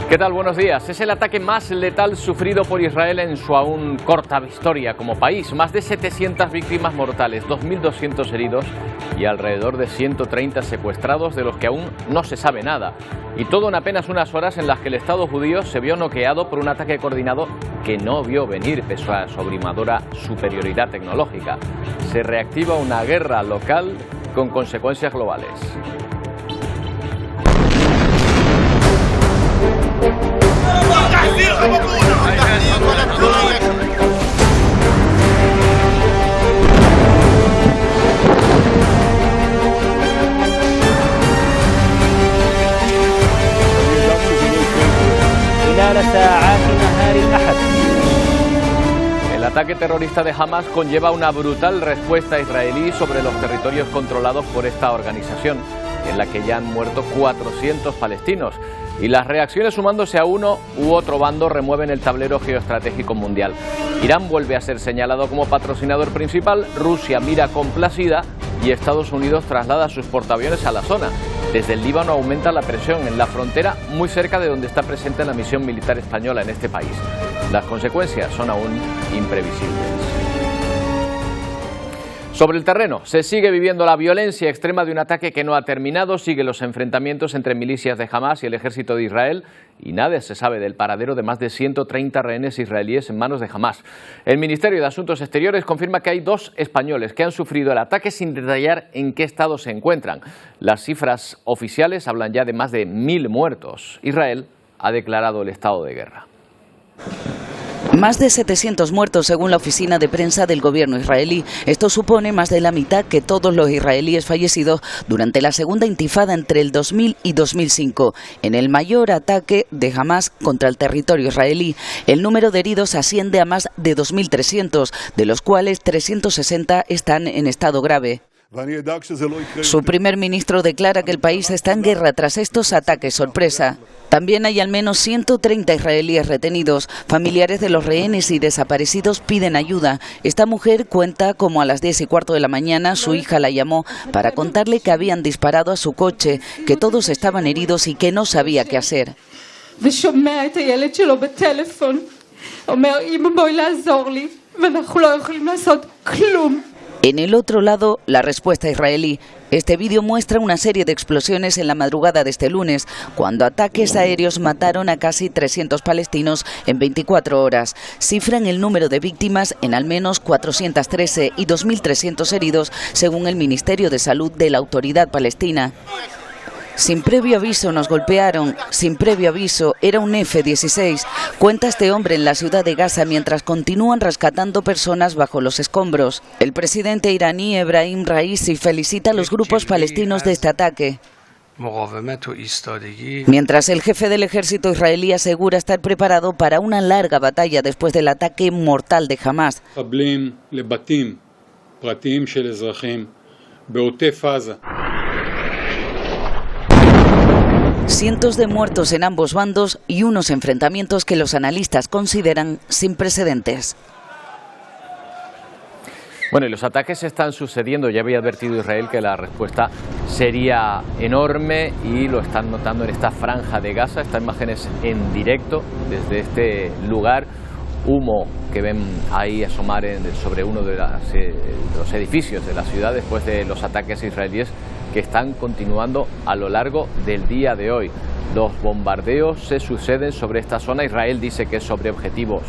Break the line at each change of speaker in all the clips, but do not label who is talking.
¿Qué tal? Buenos días. Es el ataque más letal sufrido por Israel en su aún corta historia como país. Más de 700 víctimas mortales, 2.200 heridos y alrededor de 130 secuestrados de los que aún no se sabe nada. Y todo en apenas unas horas en las que el Estado judío se vio noqueado por un ataque coordinado que no vio venir pese a su abrumadora superioridad tecnológica. Se reactiva una guerra local con consecuencias globales. El ataque terrorista de Hamas conlleva una brutal respuesta israelí sobre los territorios controlados por esta organización, en la que ya han muerto 400 palestinos. Y las reacciones sumándose a uno u otro bando remueven el tablero geoestratégico mundial. Irán vuelve a ser señalado como patrocinador principal, Rusia mira complacida y Estados Unidos traslada sus portaaviones a la zona. Desde el Líbano aumenta la presión en la frontera, muy cerca de donde está presente la misión militar española en este país. Las consecuencias son aún imprevisibles. Sobre el terreno, se sigue viviendo la violencia extrema de un ataque que no ha terminado, siguen los enfrentamientos entre milicias de Hamas y el ejército de Israel y nada se sabe del paradero de más de 130 rehenes israelíes en manos de Hamas. El Ministerio de Asuntos Exteriores confirma que hay 2 españoles que han sufrido el ataque sin detallar en qué estado se encuentran. Las cifras oficiales hablan ya de más de 1.000 muertos. Israel ha declarado el estado de guerra.
Más de 700 muertos según la oficina de prensa del gobierno israelí. Esto supone más de la mitad que todos los israelíes fallecidos durante la segunda intifada entre el 2000 y 2005, en el mayor ataque de Hamas contra el territorio israelí. El número de heridos asciende a más de 2.300, de los cuales 360 están en estado grave. Su primer ministro declara que el país está en guerra tras estos ataques sorpresa. También hay al menos 130 israelíes retenidos. Familiares de los rehenes y desaparecidos piden ayuda. Esta mujer cuenta cómo a las 10:15 de la mañana su hija la llamó para contarle que habían disparado a su coche, que todos estaban heridos y que no sabía qué hacer. En el otro lado, la respuesta israelí. Este vídeo muestra una serie de explosiones en la madrugada de este lunes, cuando ataques aéreos mataron a casi 300 palestinos en 24 horas. Cifran el número de víctimas en al menos 413 y 2.300 heridos, según el Ministerio de Salud de la Autoridad Palestina. Sin previo aviso nos golpearon, sin previo aviso, era un F-16. Cuenta este hombre en la ciudad de Gaza mientras continúan rescatando personas bajo los escombros. El presidente iraní Ebrahim Raisi felicita a los grupos palestinos de este ataque. Mientras el jefe del ejército israelí asegura estar preparado para una larga batalla después del ataque mortal de Hamas. Cientos de muertos en ambos bandos y unos enfrentamientos que los analistas consideran sin precedentes.
Bueno, y los ataques se están sucediendo. Ya había advertido Israel que la respuesta sería enorme y lo están notando en esta franja de Gaza. Estas imágenes en directo desde este lugar. Humo que ven ahí asomar sobre uno de los edificios de la ciudad después de los ataques israelíes que están continuando a lo largo del día de hoy. Los bombardeos se suceden sobre esta zona. Israel dice que es sobre objetivos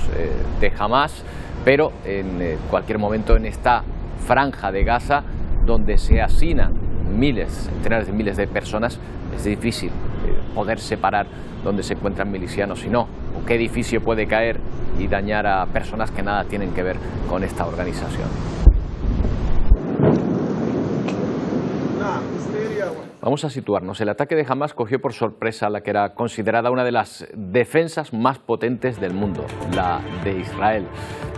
de Hamas, pero en cualquier momento en esta franja de Gaza, donde se hacinan centenares de miles de personas, es difícil poder separar dónde se encuentran milicianos y no, o qué edificio puede caer y dañar a personas que nada tienen que ver con esta organización. Vamos a situarnos. El ataque de Hamas cogió por sorpresa a la que era considerada una de las defensas más potentes del mundo, la de Israel.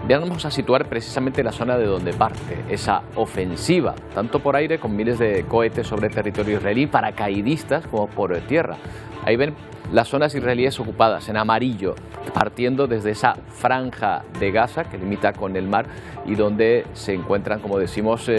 Vamos a situar precisamente la zona de donde parte esa ofensiva, tanto por aire con miles de cohetes sobre territorio israelí, paracaidistas como por tierra. Ahí ven las zonas israelíes ocupadas en amarillo, partiendo desde esa franja de Gaza que limita con el mar y donde se encuentran, como decimos,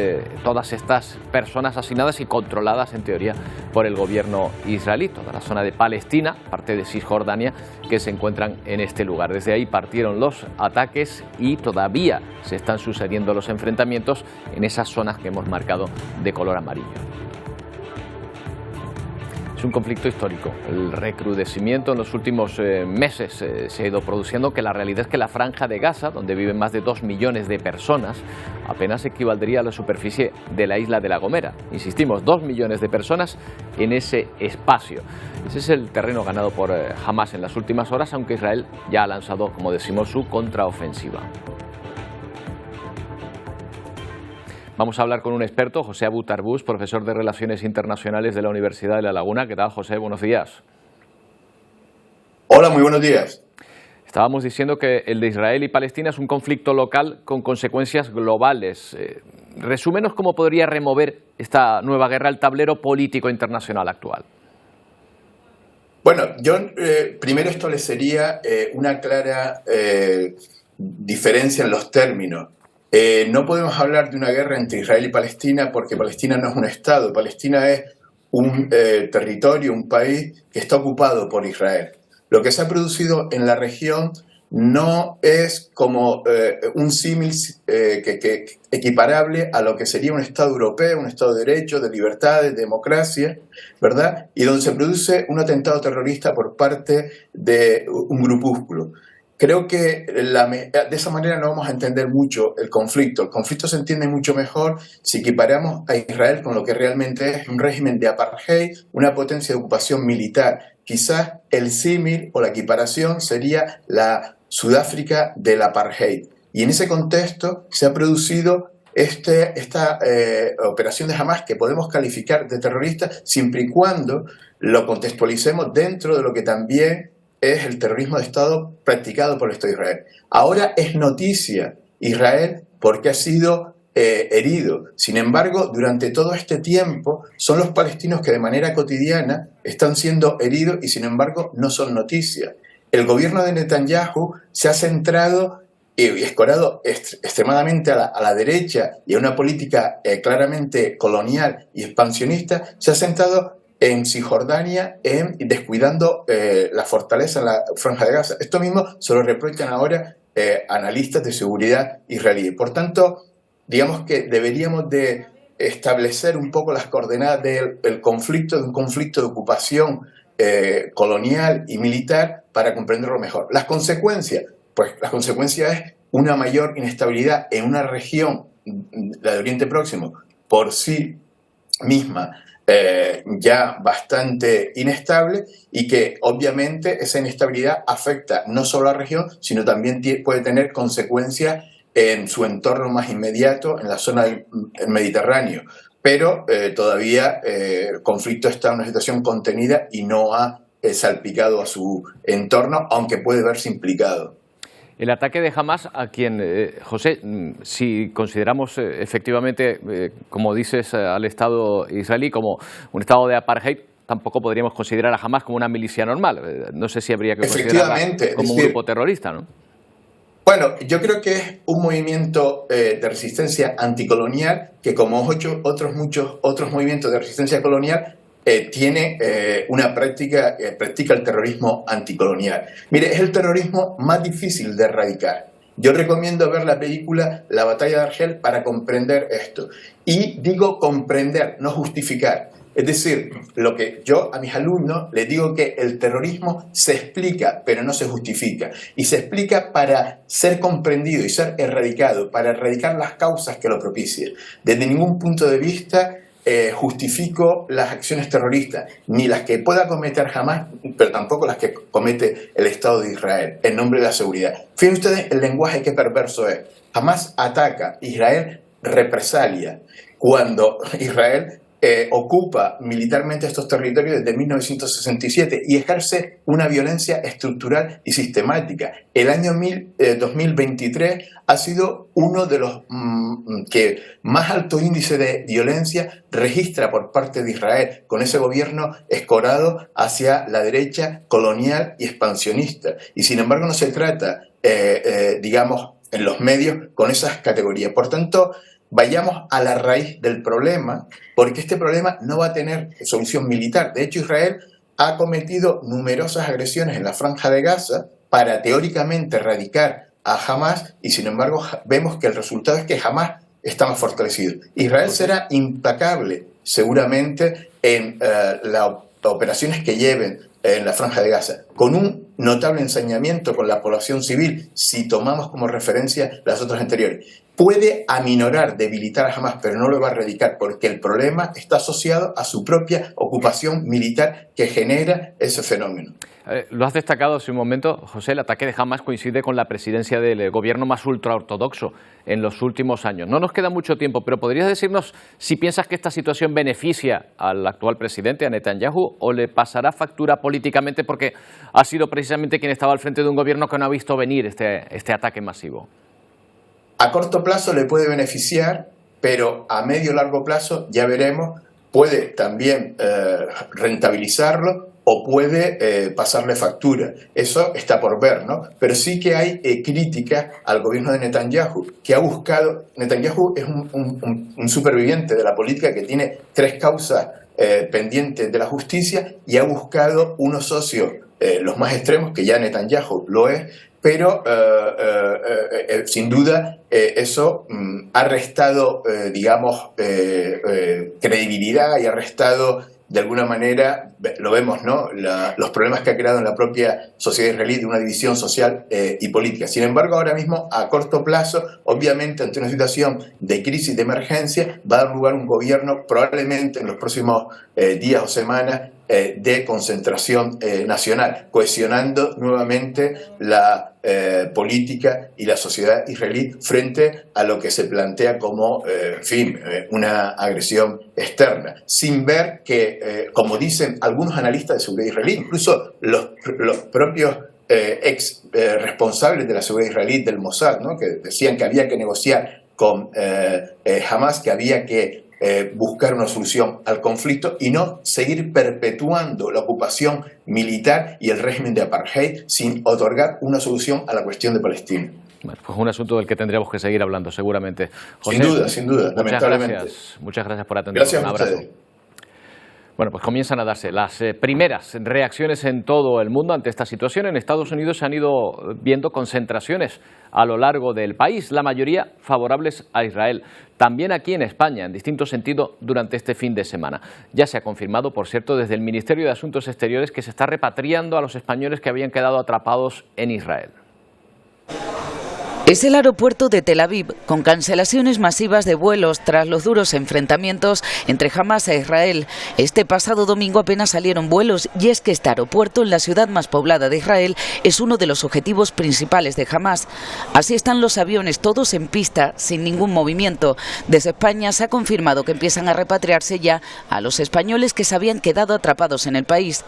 todas estas personas asignadas y controladas en teoría por el gobierno israelí, toda la zona de Palestina, parte de Cisjordania, que se encuentran en este lugar. Desde ahí partieron los ataques y todavía se están sucediendo los enfrentamientos en esas zonas que hemos marcado de color amarillo. Es un conflicto histórico. El recrudecimiento en los últimos meses se ha ido produciendo, que la realidad es que la franja de Gaza, donde viven más de 2 millones de personas, apenas equivaldría a la superficie de la isla de La Gomera. Insistimos, 2 millones de personas en ese espacio. Ese es el terreno ganado por Hamás en las últimas horas, aunque Israel ya ha lanzado, como decimos, su contraofensiva. Vamos a hablar con un experto, José Abu Tarbous, profesor de Relaciones Internacionales de la Universidad de La Laguna. ¿Qué tal, José? Buenos días.
Hola, muy buenos días.
Estábamos diciendo que el de Israel y Palestina es un conflicto local con consecuencias globales. Resúmenos cómo podría remover esta nueva guerra el tablero político internacional actual.
Bueno, yo primero establecería una clara diferencia en los términos. No podemos hablar de una guerra entre Israel y Palestina porque Palestina no es un Estado. Palestina es un territorio, un país que está ocupado por Israel. Lo que se ha producido en la región no es como un símil que equiparable a lo que sería un Estado europeo, un Estado de derecho, de libertades, de democracia, ¿verdad? Y donde se produce un atentado terrorista por parte de un grupúsculo. Creo que de esa manera no vamos a entender mucho el conflicto. El conflicto se entiende mucho mejor si equiparamos a Israel con lo que realmente es un régimen de apartheid, una potencia de ocupación militar. Quizás el símil o la equiparación sería la Sudáfrica del apartheid. Y en ese contexto se ha producido esta operación de Hamás, que podemos calificar de terrorista siempre y cuando lo contextualicemos dentro de lo que también es el terrorismo de Estado practicado por el Estado de Israel. Ahora es noticia Israel porque ha sido herido. Sin embargo, durante todo este tiempo son los palestinos que de manera cotidiana están siendo heridos y sin embargo no son noticia. El gobierno de Netanyahu se ha centrado y escorado extremadamente a la derecha y a una política claramente colonial y expansionista, se ha centrado en Cisjordania, descuidando la fortaleza en la Franja de Gaza. Esto mismo se lo reprochan ahora analistas de seguridad israelíes. Por tanto, digamos que deberíamos de establecer un poco las coordenadas del conflicto, de un conflicto de ocupación colonial y militar para comprenderlo mejor. Las consecuencias, pues las consecuencias es una mayor inestabilidad en una región, la de Oriente Próximo, por sí misma, ya bastante inestable y que obviamente esa inestabilidad afecta no solo a la región, sino también puede tener consecuencias en su entorno más inmediato, en la zona del Mediterráneo. Pero todavía el conflicto está en una situación contenida y no ha salpicado a su entorno, aunque puede verse implicado.
El ataque de Hamás, a quien, José, si consideramos efectivamente, como dices, al Estado israelí como un Estado de apartheid, tampoco podríamos considerar a Hamás como una milicia normal. No sé si habría que considerarla como un grupo terrorista, ¿no?
Bueno, yo creo que es un movimiento de resistencia anticolonial que, como muchos otros movimientos de resistencia colonial, tiene una practica el terrorismo anticolonial. Mire, es el terrorismo más difícil de erradicar. Yo recomiendo ver la película La batalla de Argel para comprender esto. Y digo comprender, no justificar. Es decir, lo que yo a mis alumnos les digo que el terrorismo se explica, pero no se justifica. Y se explica para ser comprendido y ser erradicado, para erradicar las causas que lo propician. Desde ningún punto de vista justifico las acciones terroristas, ni las que pueda cometer Hamás, pero tampoco las que comete el Estado de Israel en nombre de la seguridad. Fíjense ustedes el lenguaje que perverso es. Hamás ataca, Israel represalia. Cuando Israel ocupa militarmente estos territorios desde 1967 y ejerce una violencia estructural y sistemática. El año 2023 ha sido uno de los que más alto índice de violencia registra por parte de Israel, con ese gobierno escorado hacia la derecha colonial y expansionista. Y sin embargo no se trata, digamos, en los medios con esas categorías. Por tanto, vayamos a la raíz del problema, porque este problema no va a tener solución militar. De hecho, Israel ha cometido numerosas agresiones en la Franja de Gaza para teóricamente erradicar a Hamas, y sin embargo vemos que el resultado es que Hamas está más fortalecido. Israel será implacable seguramente en las operaciones que lleven en la Franja de Gaza, con un notable ensañamiento con la población civil, si tomamos como referencia las otras anteriores. Puede aminorar, debilitar a Hamas, pero no lo va a erradicar, porque el problema está asociado a su propia ocupación militar que genera ese fenómeno.
Lo has destacado hace un momento, José, el ataque de Hamas coincide con la presidencia del gobierno más ultraortodoxo en los últimos años. No nos queda mucho tiempo, pero ¿podrías decirnos si piensas que esta situación beneficia al actual presidente, a Netanyahu, o le pasará factura políticamente porque ha sido precisamente quien estaba al frente de un gobierno que no ha visto venir este ataque masivo?
A corto plazo le puede beneficiar, pero a medio o largo plazo, ya veremos, puede también rentabilizarlo o puede pasarle factura. Eso está por ver, ¿no? Pero sí que hay críticas al gobierno de Netanyahu, que ha buscado... Netanyahu es un superviviente de la política que tiene 3 causas pendientes de la justicia y ha buscado unos socios, los más extremos, que ya Netanyahu lo es, pero sin duda eso ha restado, digamos, credibilidad y ha restado, de alguna manera, lo vemos, ¿no?, los problemas que ha creado en la propia sociedad israelí de una división social y política. Sin embargo, ahora mismo, a corto plazo, obviamente, ante una situación de crisis, de emergencia, va a dar lugar un gobierno, probablemente en los próximos días o semanas, de concentración nacional, cohesionando nuevamente la política y la sociedad israelí frente a lo que se plantea como, en fin, una agresión externa, sin ver que, como dicen algunos analistas de seguridad israelí, incluso los propios ex responsables de la seguridad israelí del Mossad, ¿no?, que decían que había que negociar con Hamas, que había que buscar una solución al conflicto y no seguir perpetuando la ocupación militar y el régimen de apartheid sin otorgar una solución a la cuestión de Palestina.
Bueno, pues un asunto del que tendremos que seguir hablando seguramente. José,
sin duda, lamentablemente.
Muchas gracias por atendernos.
Gracias
un abrazo.
a ustedes.
Bueno, pues comienzan a darse las primeras reacciones en todo el mundo ante esta situación. En Estados Unidos se han ido viendo concentraciones a lo largo del país, la mayoría favorables a Israel. También aquí en España, en distinto sentido, durante este fin de semana. Ya se ha confirmado, por cierto, desde el Ministerio de Asuntos Exteriores que se está repatriando a los españoles que habían quedado atrapados en Israel.
Es el aeropuerto de Tel Aviv, con cancelaciones masivas de vuelos tras los duros enfrentamientos entre Hamas e Israel. Este pasado domingo apenas salieron vuelos, y es que este aeropuerto, en la ciudad más poblada de Israel, es uno de los objetivos principales de Hamas. Así están los aviones, todos en pista, sin ningún movimiento. Desde España se ha confirmado que empiezan a repatriarse ya a los españoles que se habían quedado atrapados en el país.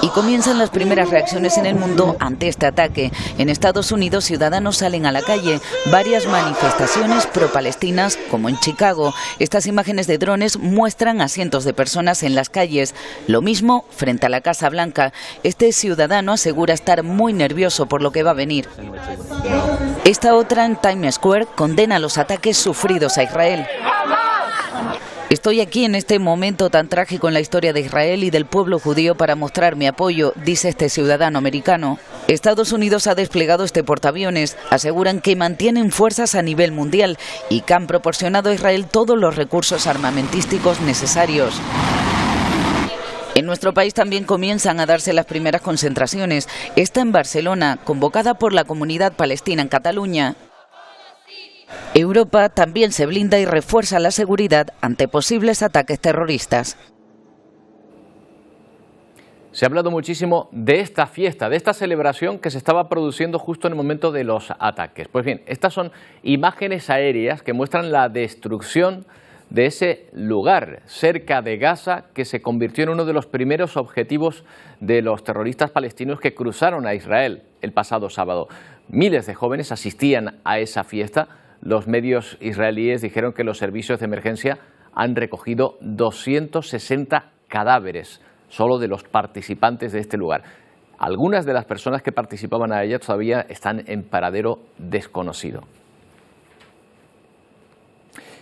Y comienzan las primeras reacciones en el mundo ante este ataque. En Estados Unidos, ciudadanos salen a la calle. Varias manifestaciones pro-palestinas, como en Chicago. Estas imágenes de drones muestran a cientos de personas en las calles. Lo mismo frente a la Casa Blanca. Este ciudadano asegura estar muy nervioso por lo que va a venir. Esta otra, en Times Square, condena los ataques sufridos a Israel. Estoy aquí en este momento tan trágico en la historia de Israel y del pueblo judío para mostrar mi apoyo, dice este ciudadano americano. Estados Unidos ha desplegado este portaaviones. Aseguran que mantienen fuerzas a nivel mundial y que han proporcionado a Israel todos los recursos armamentísticos necesarios. En nuestro país también comienzan a darse las primeras concentraciones. Esta en Barcelona, convocada por la comunidad palestina en Cataluña. Europa también se blinda y refuerza la seguridad ante posibles ataques terroristas.
Se ha hablado muchísimo de esta fiesta, de esta celebración que se estaba produciendo justo en el momento de los ataques. Pues bien, estas son imágenes aéreas que muestran la destrucción de ese lugar cerca de Gaza, que se convirtió en uno de los primeros objetivos de los terroristas palestinos que cruzaron a Israel el pasado sábado. Miles de jóvenes asistían a esa fiesta. los medios israelíes dijeron que los servicios de emergencia han recogido 260 cadáveres solo de los participantes de este lugar. Algunas de las personas que participaban a ella todavía están en paradero desconocido.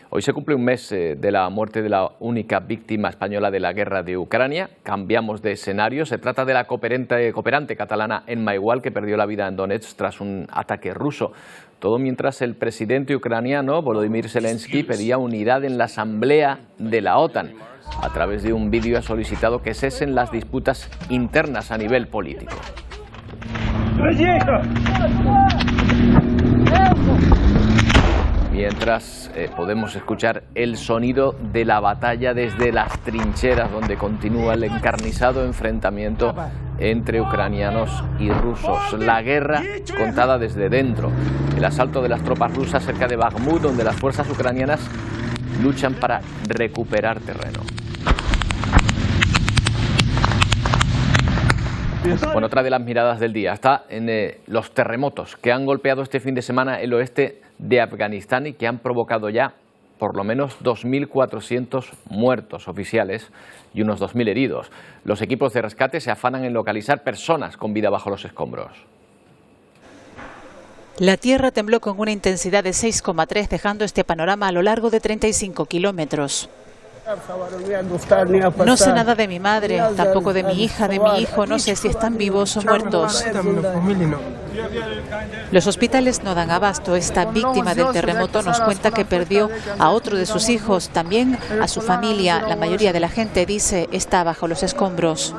Hoy se cumple un mes de la muerte de la única víctima española de la guerra de Ucrania. Cambiamos de escenario. Se trata de la cooperante catalana Emma Igual, que perdió la vida en Donetsk tras un ataque ruso. Todo mientras el presidente ucraniano, Volodymyr Zelensky, pedía unidad en la Asamblea de la OTAN. A través de un vídeo ha solicitado que cesen las disputas internas a nivel político. Mientras podemos escuchar el sonido de la batalla desde las trincheras, donde continúa el encarnizado enfrentamiento entre ucranianos y rusos. La guerra contada desde dentro. El asalto de las tropas rusas cerca de Bakhmut, donde las fuerzas ucranianas luchan para recuperar terreno. Bueno, otra de las miradas del día está en los terremotos que han golpeado este fin de semana el oeste de Afganistán y que han provocado ya por lo menos 2.400 muertos oficiales y unos 2.000 heridos. Los equipos de rescate se afanan en localizar personas con vida bajo los escombros.
La tierra tembló con una intensidad de 6,3, dejando este panorama a lo largo de 35 kilómetros. No sé nada de mi madre, tampoco de mi hija, de mi hijo, no sé si están vivos o muertos. Los hospitales no dan abasto. Esta víctima del terremoto nos cuenta que perdió a otro de sus hijos, también a su familia. La mayoría de la gente, dice, está bajo los escombros.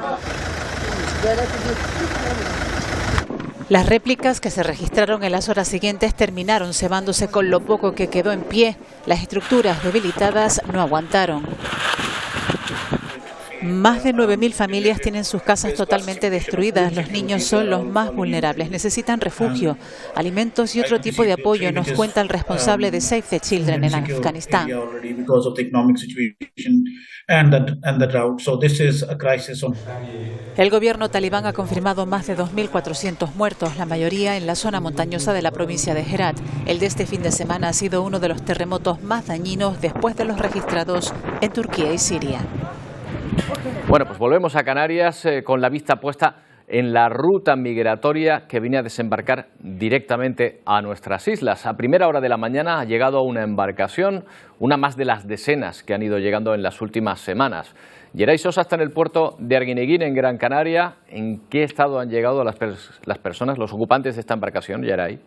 Las réplicas que se registraron en las horas siguientes terminaron cebándose con lo poco que quedó en pie. Las estructuras debilitadas no aguantaron. Más de 9.000 familias tienen sus casas totalmente destruidas. Los niños son los más vulnerables. Necesitan refugio, alimentos y otro tipo de apoyo, nos cuenta el responsable de Save the Children en Afganistán. El gobierno talibán ha confirmado más de 2.400 muertos, la mayoría en la zona montañosa de la provincia de Herat. El de este fin de semana ha sido uno de los terremotos más dañinos después de los registrados en Turquía y Siria.
Bueno, pues volvemos a Canarias con la vista puesta en la ruta migratoria que viene a desembarcar directamente a nuestras islas. A primera hora de la mañana ha llegado una embarcación, una más de las decenas que han ido llegando en las últimas semanas. Geray Sosa está en el puerto de Arguineguín, en Gran Canaria. ¿En qué estado han llegado las personas, los ocupantes de esta embarcación, Geray?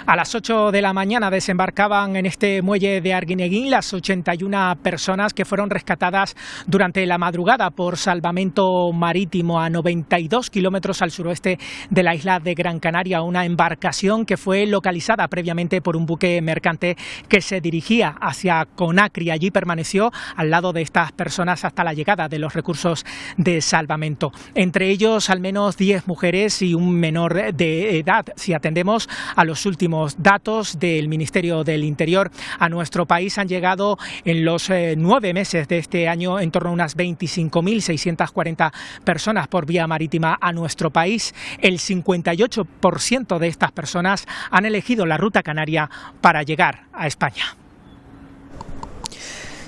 A las 8 de la mañana desembarcaban en este muelle de Arguineguín las 81 personas que fueron rescatadas durante la madrugada por salvamento marítimo a 92 kilómetros al suroeste de la isla de Gran Canaria. Una embarcación que fue localizada previamente por un buque mercante que se dirigía hacia Conakry. Allí permaneció al lado de estas personas hasta la llegada de los recursos de salvamento. Entre ellos al menos 10 mujeres y un menor de edad. Si atendemos a los últimos datos del Ministerio del Interior, a nuestro país han llegado en los 9 meses de este año en torno a unas 25.640 personas por vía marítima a nuestro país. El 58% de estas personas han elegido la ruta canaria para llegar a España.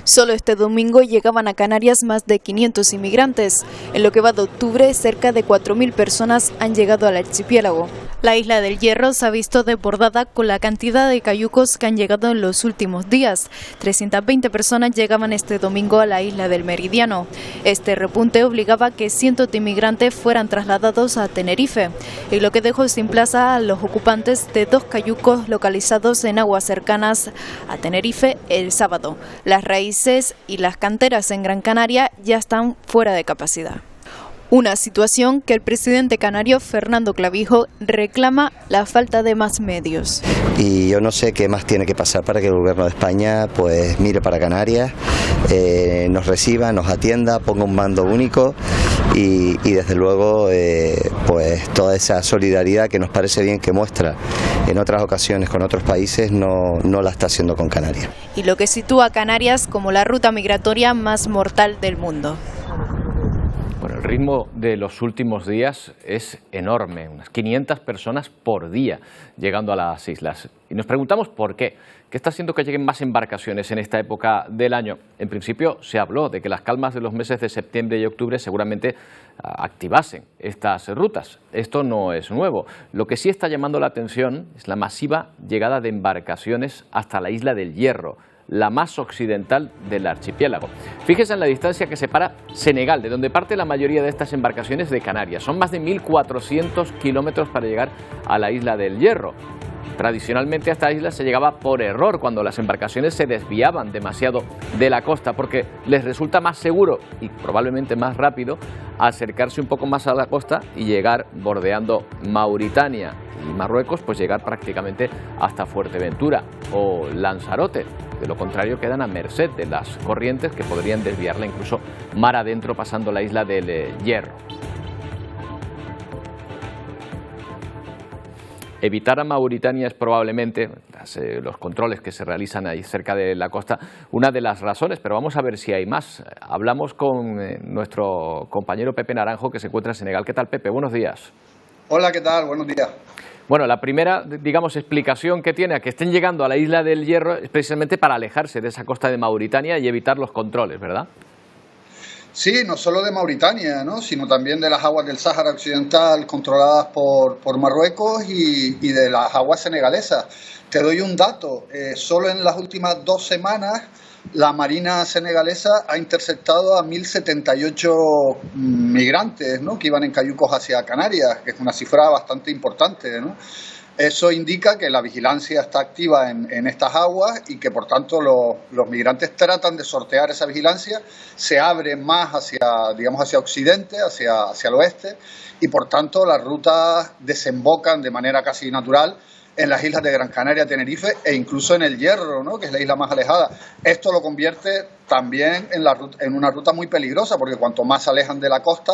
Solo este domingo llegaban a Canarias más de 500 inmigrantes. En lo que va de octubre, cerca de 4.000 personas han llegado al archipiélago. La isla del Hierro se ha visto desbordada con la cantidad de cayucos que han llegado en los últimos días. 320 personas llegaban este domingo a la isla del Meridiano. Este repunte obligaba a que cientos de inmigrantes fueran trasladados a Tenerife, y lo que dejó sin plaza a los ocupantes de 2 cayucos localizados en aguas cercanas a Tenerife el sábado. Las raíces y las canteras en Gran Canaria ya están fuera de capacidad. Una situación que el presidente canario Fernando Clavijo reclama la falta de más medios.
Y yo no sé qué más tiene que pasar para que el gobierno de España pues mire para Canarias, nos reciba, nos atienda, ponga un mando único y desde luego pues toda esa solidaridad que nos parece bien que muestra en otras ocasiones con otros países no la está haciendo con Canarias.
Y lo que sitúa a Canarias como la ruta migratoria más mortal del mundo.
Bueno, el ritmo de los últimos días es enorme, unas 500 personas por día llegando a las islas. Y nos preguntamos por qué. ¿Qué está haciendo que lleguen más embarcaciones en esta época del año? En principio se habló de que las calmas de los meses de septiembre y octubre seguramente activasen estas rutas. Esto no es nuevo. Lo que sí está llamando la atención es la masiva llegada de embarcaciones hasta la isla del Hierro, la más occidental del archipiélago. Fíjese en la distancia que separa Senegal, de donde parte la mayoría de estas embarcaciones, de Canarias. Son más de 1.400 kilómetros para llegar a la isla del Hierro. Tradicionalmente a esta isla se llegaba por error cuando las embarcaciones se desviaban demasiado de la costa, porque les resulta más seguro y probablemente más rápido acercarse un poco más a la costa y llegar bordeando Mauritania y Marruecos, pues llegar prácticamente hasta Fuerteventura o Lanzarote. De lo contrario quedan a merced de las corrientes que podrían desviarla incluso mar adentro pasando la isla del Hierro. Evitar a Mauritania es probablemente, los controles que se realizan ahí cerca de la costa, una de las razones, pero vamos a ver si hay más. Hablamos con nuestro compañero Pepe Naranjo, que se encuentra en Senegal. ¿Qué tal, Pepe? Buenos días.
Hola, ¿qué tal? Buenos días.
Bueno, la primera, digamos, explicación que tiene a que estén llegando a la isla del Hierro es precisamente para alejarse de esa costa de Mauritania y evitar los controles, ¿verdad?
Sí, no solo de Mauritania, ¿no?, sino también de las aguas del Sáhara Occidental controladas por Marruecos y de las aguas senegalesas. Te doy un dato, solo en las últimas 2 semanas la Marina senegalesa ha interceptado a 1.078 migrantes, ¿no?, que iban en cayucos hacia Canarias, que es una cifra bastante importante, ¿no? Eso indica que la vigilancia está activa en estas aguas y que, por tanto, los migrantes tratan de sortear esa vigilancia, se abren más hacia Occidente, hacia el oeste, y, por tanto, las rutas desembocan de manera casi natural en las islas de Gran Canaria, Tenerife e incluso en el Hierro, ¿no?, que es la isla más alejada. Esto lo convierte también en una ruta muy peligrosa, porque cuanto más se alejan de la costa,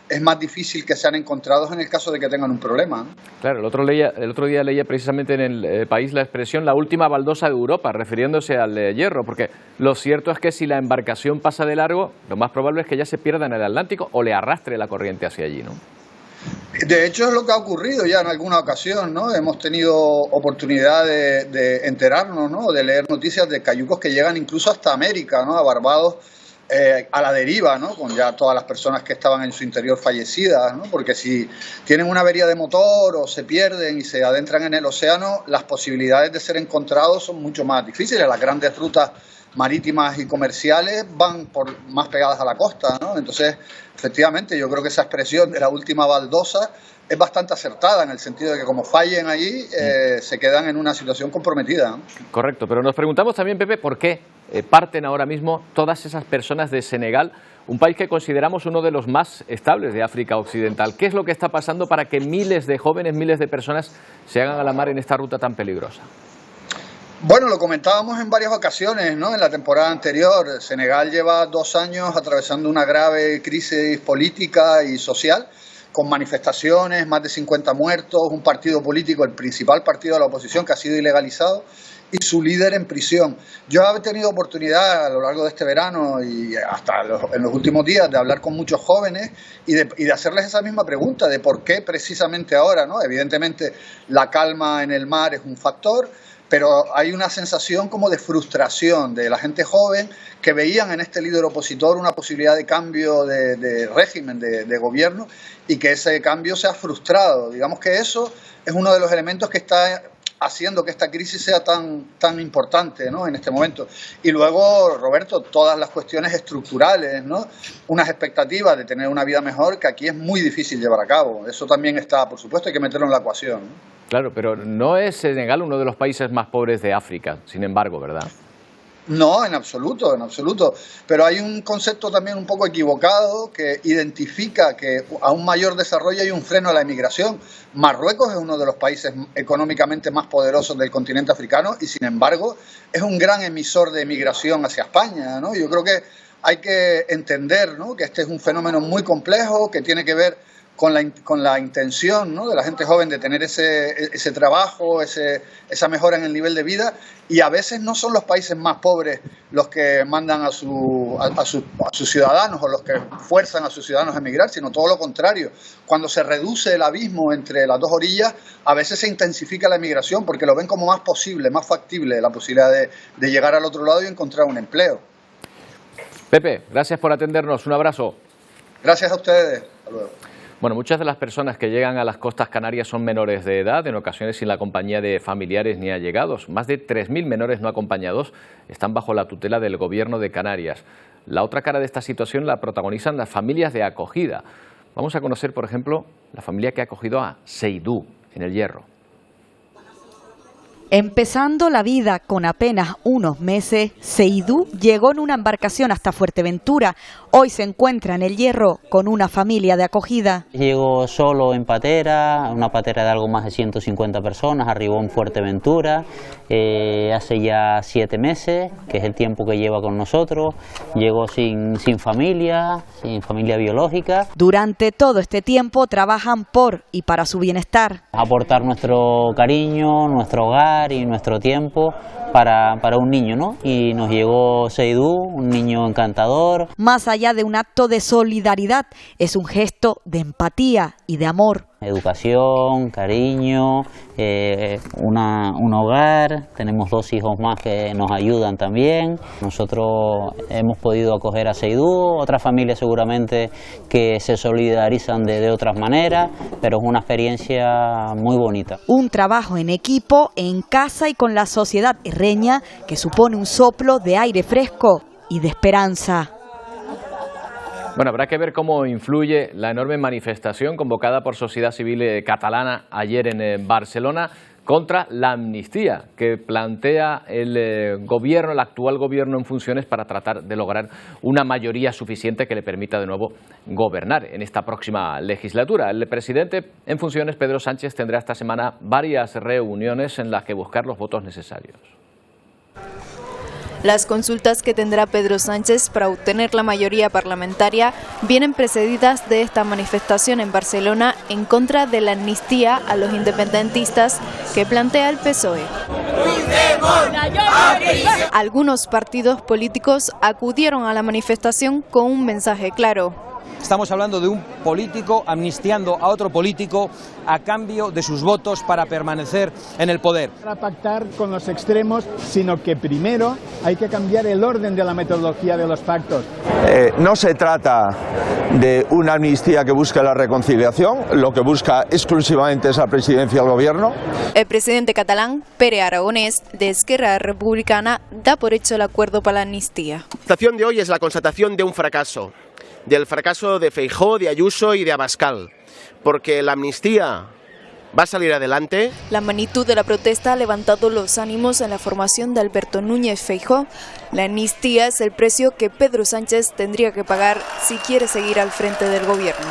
es más difícil que sean encontrados en el caso de que tengan un problema, ¿no?
Claro, el otro día leía precisamente en el País la expresión la última baldosa de Europa, refiriéndose al Hierro, porque lo cierto es que si la embarcación pasa de largo, lo más probable es que ya se pierda en el Atlántico o le arrastre la corriente hacia allí, ¿no?
De hecho, es lo que ha ocurrido ya en alguna ocasión, ¿no? Hemos tenido oportunidad de enterarnos, ¿no?, de leer noticias de cayucos que llegan incluso hasta América, ¿no?, a Barbados, a la deriva, ¿no?, con ya todas las personas que estaban en su interior fallecidas, ¿no?, porque si tienen una avería de motor o se pierden y se adentran en el océano, las posibilidades de ser encontrados son mucho más difíciles. Las grandes rutas marítimas y comerciales van más pegadas a la costa, ¿no? Entonces, efectivamente, yo creo que esa expresión de la última baldosa es bastante acertada, en el sentido de que como fallen allí, se quedan en una situación comprometida, ¿no?
Correcto, pero nos preguntamos también, Pepe, ¿por qué parten ahora mismo todas esas personas de Senegal, un país que consideramos uno de los más estables de África Occidental? ¿Qué es lo que está pasando para que miles de jóvenes, miles de personas se hagan a la mar en esta ruta tan peligrosa?
Bueno, lo comentábamos en varias ocasiones, ¿no?, en la temporada anterior. Senegal lleva 2 años atravesando una grave crisis política y social, con manifestaciones, más de 50 muertos, un partido político, el principal partido de la oposición, que ha sido ilegalizado, y su líder en prisión. Yo he tenido oportunidad a lo largo de este verano y hasta en los últimos días de hablar con muchos jóvenes y de hacerles esa misma pregunta de por qué precisamente ahora, ¿no? Evidentemente la calma en el mar es un factor, pero hay una sensación como de frustración de la gente joven que veían en este líder opositor una posibilidad de cambio de régimen, de gobierno, y que ese cambio se ha frustrado. Digamos que eso es uno de los elementos que está haciendo que esta crisis sea tan importante, ¿no?, en este momento. Y luego, Roberto, todas las cuestiones estructurales, ¿no?, unas expectativas de tener una vida mejor que aquí es muy difícil llevar a cabo. Eso también está, por supuesto, hay que meterlo en la ecuación, ¿no?
Claro, pero no es Senegal uno de los países más pobres de África, sin embargo, ¿verdad?
No, en absoluto, en absoluto. Pero hay un concepto también un poco equivocado que identifica que a un mayor desarrollo hay un freno a la emigración. Marruecos es uno de los países económicamente más poderosos del continente africano y, sin embargo, es un gran emisor de emigración hacia España, ¿no? Yo creo que hay que entender, ¿no?, que este es un fenómeno muy complejo que tiene que ver con la intención, ¿no?, de la gente joven de tener ese trabajo, esa mejora en el nivel de vida, y a veces no son los países más pobres los que mandan a sus ciudadanos o los que fuerzan a sus ciudadanos a emigrar, sino todo lo contrario. Cuando se reduce el abismo entre las dos orillas, a veces se intensifica la emigración porque lo ven como más posible, más factible la posibilidad de llegar al otro lado y encontrar un empleo.
Pepe, gracias por atendernos. Un abrazo.
Gracias a ustedes. Hasta luego.
Bueno, muchas de las personas que llegan a las costas canarias son menores de edad, en ocasiones sin la compañía de familiares ni allegados. Más de 3.000 menores no acompañados están bajo la tutela del Gobierno de Canarias. La otra cara de esta situación la protagonizan las familias de acogida. Vamos a conocer, por ejemplo, la familia que ha acogido a Seidú, en El Hierro.
Empezando la vida con apenas unos meses, Seidú llegó en una embarcación hasta Fuerteventura. Hoy se encuentra en El Hierro con una familia de acogida.
Llegó solo en patera, una patera de algo más de 150 personas, arribó en Fuerteventura hace ya 7 meses, que es el tiempo que lleva con nosotros. Llegó sin familia biológica. Durante todo este tiempo trabajan por y para su bienestar. Aportar nuestro cariño, nuestro hogar y nuestro tiempo para un niño, ¿no? Y nos llegó Seidú, un niño encantador. Más allá de un acto de solidaridad, es un gesto de empatía y de amor. Educación, cariño, un hogar, tenemos 2 hijos más que nos ayudan también. Nosotros hemos podido acoger a Seidú, otras familias seguramente que se solidarizan de otras maneras, pero es una experiencia muy bonita. Un trabajo en equipo, en casa y con la sociedad herreña, que supone un soplo de aire fresco y de esperanza.
Bueno, habrá que ver cómo influye la enorme manifestación convocada por Sociedad Civil Catalana ayer en Barcelona contra la amnistía que plantea el actual gobierno en funciones para tratar de lograr una mayoría suficiente que le permita de nuevo gobernar en esta próxima legislatura. El presidente en funciones, Pedro Sánchez, tendrá esta semana varias reuniones en las que buscar los votos necesarios.
Las consultas que tendrá Pedro Sánchez para obtener la mayoría parlamentaria vienen precedidas de esta manifestación en Barcelona en contra de la amnistía a los independentistas que plantea el PSOE. Algunos partidos políticos acudieron a la manifestación con un mensaje claro.
Estamos hablando de un político amnistiando a otro político a cambio de sus votos para permanecer en el poder.
Para pactar con los extremos, sino que primero hay que cambiar el orden de la metodología de los pactos.
No se trata de una amnistía que busque la reconciliación, lo que busca exclusivamente es la presidencia del gobierno.
El presidente catalán, Pere Aragonés, de Esquerra Republicana, da por hecho el acuerdo para la amnistía.
La situación de hoy es la constatación de un fracaso. Del fracaso de Feijóo, de Ayuso y de Abascal, porque la amnistía va a salir adelante.
La magnitud de la protesta ha levantado los ánimos en la formación de Alberto Núñez Feijóo. La amnistía es el precio que Pedro Sánchez tendría que pagar si quiere seguir al frente del gobierno.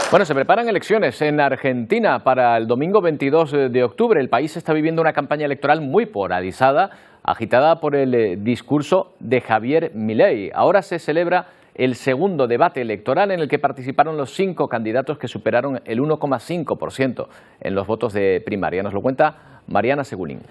Bueno, se preparan elecciones en Argentina para el domingo 22 de octubre. El país está viviendo una campaña electoral muy polarizada, agitada por el discurso de Javier Milei. Ahora se celebra el segundo debate electoral en el que participaron los 5 candidatos que superaron el 1,5% en los votos de primaria. Nos lo cuenta Mariana Segulín.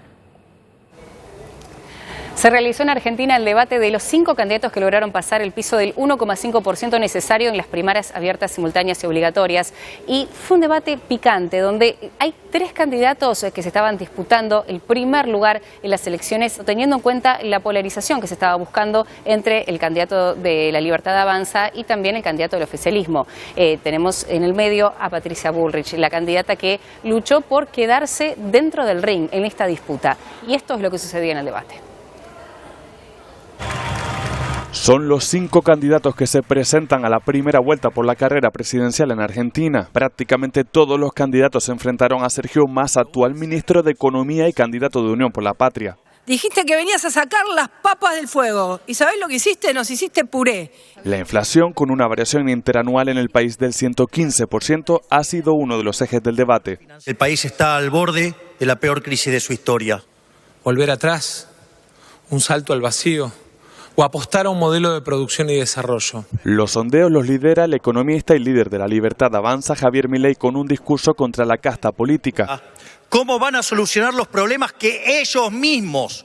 Se realizó en Argentina el debate de los 5 candidatos que lograron pasar el piso del 1,5% necesario en las primarias abiertas, simultáneas y obligatorias. Y fue un debate picante, donde hay 3 candidatos que se estaban disputando el primer lugar en las elecciones, teniendo en cuenta la polarización que se estaba buscando entre el candidato de La Libertad Avanza y también el candidato del oficialismo. Tenemos en el medio a Patricia Bullrich, la candidata que luchó por quedarse dentro del ring en esta disputa. Y esto es lo que sucedió en el debate.
Son los 5 candidatos que se presentan a la primera vuelta por la carrera presidencial en Argentina. Prácticamente todos los candidatos se enfrentaron a Sergio Massa, actual ministro de Economía y candidato de Unión por la Patria.
Dijiste que venías a sacar las papas del fuego. ¿Y sabés lo que hiciste? Nos hiciste puré.
La inflación, con una variación interanual en el país del 115%, ha sido uno de los ejes del debate.
El país está al borde de la peor crisis de su historia.
Volver atrás, un salto al vacío. o apostar a un modelo de producción y desarrollo.
Los sondeos los lidera el economista y líder de La Libertad Avanza, Javier Milei, con un discurso contra la casta política.
¿Cómo van a solucionar los problemas que ellos mismos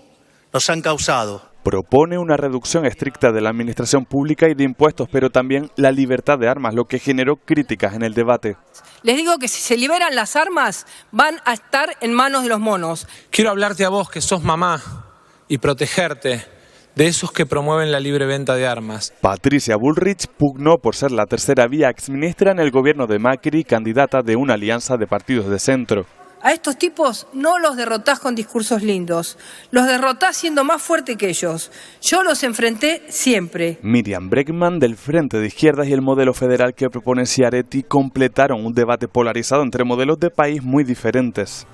nos han causado?
Propone una reducción estricta de la administración pública y de impuestos, pero también la libertad de armas, lo que generó críticas en el debate.
Les digo que si se liberan las armas, van a estar en manos de los monos.
Quiero hablarte a vos que sos mamá y protegerte de esos que promueven la libre venta de armas.
Patricia Bullrich pugnó por ser la tercera vía exministra en el gobierno de Macri, candidata de una alianza de partidos de centro.
A estos tipos no los derrotás con discursos lindos, los derrotás siendo más fuerte que ellos. Yo los enfrenté siempre.
Miriam Bregman, del Frente de Izquierdas, y el modelo federal que propone Schiaretti completaron un debate polarizado entre modelos de país muy diferentes.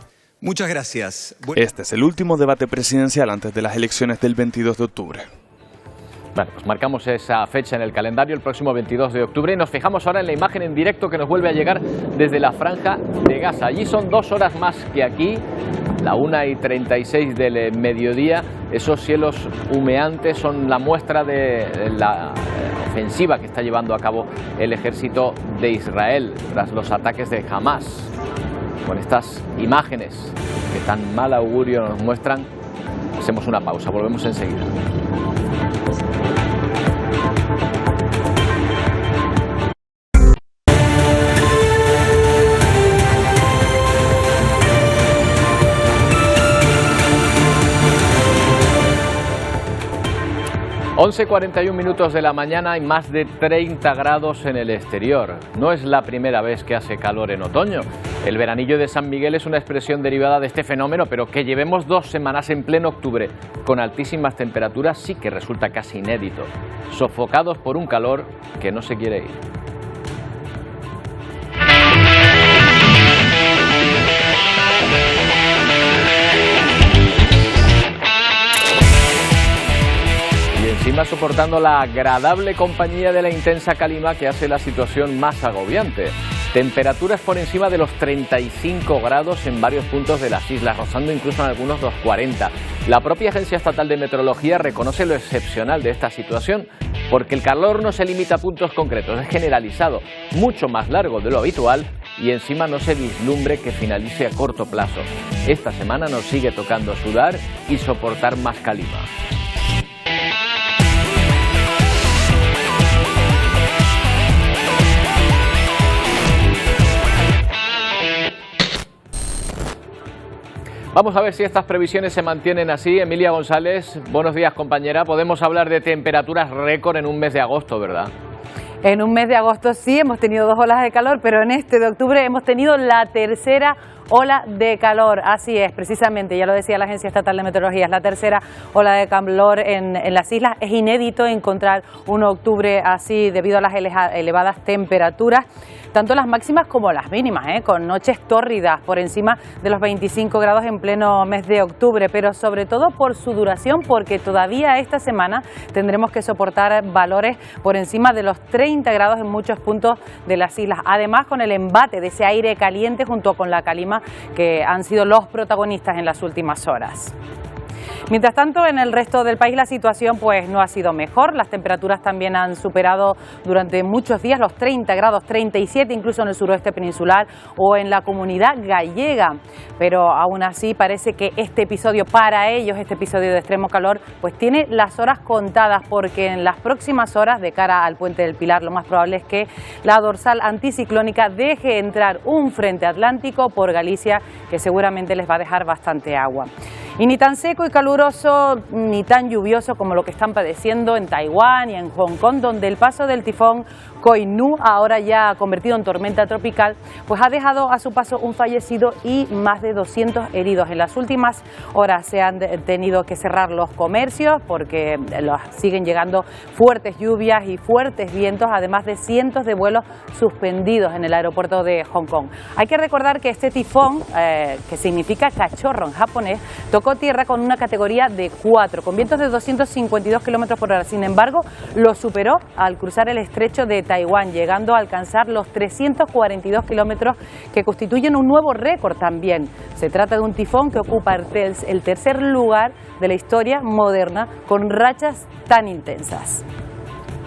Muchas gracias.
Este es el último debate presidencial antes de las elecciones del 22 de octubre.
Bueno, pues marcamos esa fecha en el calendario, el próximo 22 de octubre, y nos fijamos ahora en la imagen en directo que nos vuelve a llegar desde la Franja de Gaza. Allí son 2 horas más que aquí, la 1:36 del mediodía. Esos cielos humeantes son la muestra de la ofensiva que está llevando a cabo el ejército de Israel tras los ataques de Hamas. Con estas imágenes que tan mal augurio nos muestran, hacemos una pausa, volvemos enseguida. 11:41 minutos de la mañana y más de 30 grados en el exterior. No es la primera vez que hace calor en otoño. El veranillo de San Miguel es una expresión derivada de este fenómeno, pero que llevemos 2 semanas en pleno octubre con altísimas temperaturas sí que resulta casi inédito. Sofocados por un calor que no se quiere ir. Encima soportando la agradable compañía de la intensa calima que hace la situación más agobiante. Temperaturas por encima de los 35 grados en varios puntos de las islas, rozando incluso en algunos los 40. La propia Agencia Estatal de Meteorología reconoce lo excepcional de esta situación, porque el calor no se limita a puntos concretos, es generalizado, mucho más largo de lo habitual y encima no se vislumbre que finalice a corto plazo. Esta semana nos sigue tocando sudar y soportar más calima. Vamos a ver si estas previsiones se mantienen así. Emilia González, buenos días, compañera. Podemos hablar de temperaturas récord en un mes de agosto, ¿verdad?
En un mes de agosto sí, hemos tenido 2 olas de calor, pero en este de octubre hemos tenido la tercera ola de calor. Así es, precisamente, ya lo decía la Agencia Estatal de Meteorología, es la tercera ola de calor en las islas. Es inédito encontrar un octubre así debido a las elevadas temperaturas, tanto las máximas como las mínimas, con noches tórridas por encima de los 25 grados en pleno mes de octubre, pero sobre todo por su duración, porque todavía esta semana tendremos que soportar valores por encima de los 30 grados en muchos puntos de las islas. Además, con el embate de ese aire caliente junto con la calima que han sido los protagonistas en las últimas horas. Mientras tanto, en el resto del país la situación pues no ha sido mejor. Las temperaturas también han superado durante muchos días los 30 grados, 37 incluso en el suroeste peninsular o en la Comunidad Gallega. Pero aún así parece que este episodio, para ellos, este episodio de extremo calor, pues tiene las horas contadas, porque en las próximas horas, de cara al Puente del Pilar, lo más probable es que la dorsal anticiclónica deje entrar un frente atlántico por Galicia que seguramente les va a dejar bastante agua. Y ni tan seco y caluroso ni tan lluvioso como lo que están padeciendo en Taiwán y en Hong Kong, donde el paso del tifón Koinu, ahora ya convertido en tormenta tropical, pues ha dejado a su paso un fallecido y más de 200 heridos. En las últimas horas se han tenido que cerrar los comercios porque siguen llegando fuertes lluvias y fuertes vientos, además de cientos de vuelos suspendidos en el aeropuerto de Hong Kong. Hay que recordar que este tifón, que significa cachorro en japonés, tocó tocó tierra con una categoría de 4, con vientos de 252 kilómetros por hora. Sin embargo, lo superó al cruzar el estrecho de Taiwán, llegando a alcanzar los 342 kilómetros, que constituyen un nuevo récord también. Se trata de un tifón que ocupa el tercer lugar de la historia moderna con rachas tan intensas.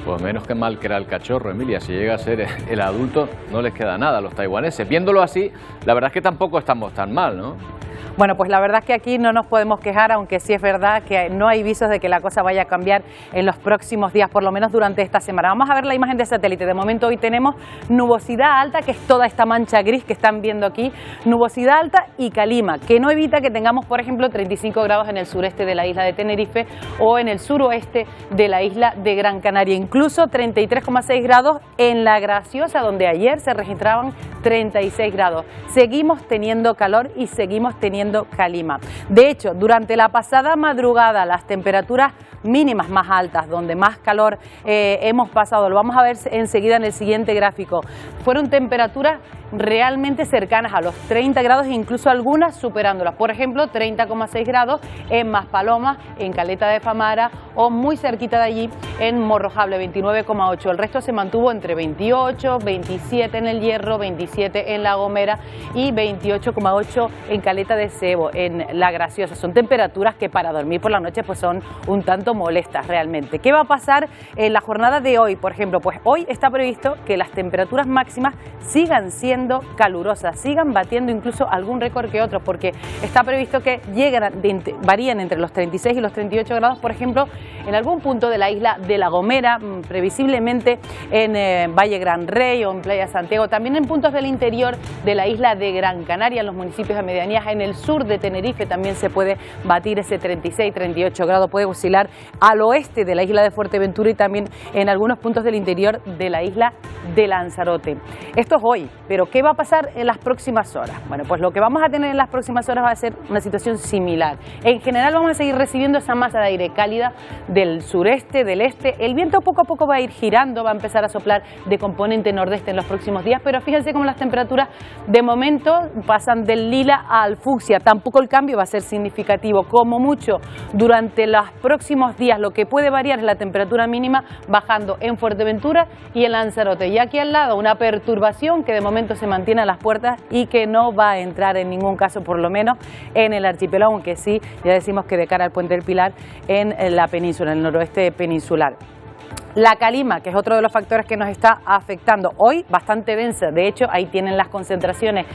Pues menos que mal que era el cachorro, Emilia. Si llega a ser el adulto, no les queda nada a los taiwaneses. Viéndolo así, la verdad es que tampoco estamos tan mal, ¿no?
Bueno, pues la verdad es que aquí no nos podemos quejar, aunque sí es verdad que no hay visos de que la cosa vaya a cambiar en los próximos días, por lo menos durante esta semana. Vamos a ver la imagen de satélite. De momento hoy tenemos nubosidad alta, que es toda esta mancha gris que están viendo aquí, nubosidad alta y calima, que no evita que tengamos, por ejemplo, 35 grados en el sureste de la isla de Tenerife o en el suroeste de la isla de Gran Canaria, incluso 33,6 grados en La Graciosa, donde ayer se registraban 36 grados. Seguimos teniendo calor y seguimos teniendo calima. De hecho, durante la pasada madrugada, las temperaturas mínimas más altas, donde más calor hemos pasado, lo vamos a ver enseguida en el siguiente gráfico, fueron temperaturas realmente cercanas a los 30 grados e incluso algunas superándolas. Por ejemplo, 30,6 grados en Maspalomas, en Caleta de Famara o muy cerquita de allí en Morrojable, 29,8. El resto se mantuvo entre 28, 27 en El Hierro, 27 en La Gomera y 28,8 en Caleta de Sebo, en La Graciosa. Son temperaturas que para dormir por la noche pues son un tanto molestas realmente. ¿Qué va a pasar en la jornada de hoy? Por ejemplo, pues hoy está previsto que las temperaturas máximas sigan siendo calurosas, sigan batiendo incluso algún récord que otro, porque está previsto que varían entre los 36 y los 38 grados, por ejemplo, en algún punto de la isla de La Gomera, previsiblemente en Valle Gran Rey o en Playa Santiago, también en puntos del interior de la isla de Gran Canaria, en los municipios de medianías, en el sur de Tenerife también se puede batir ese 36, 38 grados, puede oscilar al oeste de la isla de Fuerteventura y también en algunos puntos del interior de la isla de Lanzarote. Esto es hoy, pero ¿qué va a pasar en las próximas horas? Bueno, pues lo que vamos a tener en las próximas horas va a ser una situación similar. En general vamos a seguir recibiendo esa masa de aire cálida del sureste, del este. El viento poco a poco va a ir girando, va a empezar a soplar de componente nordeste en los próximos días, pero fíjense cómo las temperaturas de momento pasan del lila al fucsia. Tampoco el cambio va a ser significativo. Como mucho, durante los próximos días lo que puede variar es la temperatura mínima, bajando en Fuerteventura y en Lanzarote. Y aquí al lado una perturbación que de momento se mantiene a las puertas y que no va a entrar en ningún caso, por lo menos en el archipiélago, aunque sí, ya decimos que de cara al Puente del Pilar en la península, en el noroeste peninsular. La calima, que es otro de los factores que nos está afectando, hoy bastante densa, de hecho ahí tienen las concentraciones,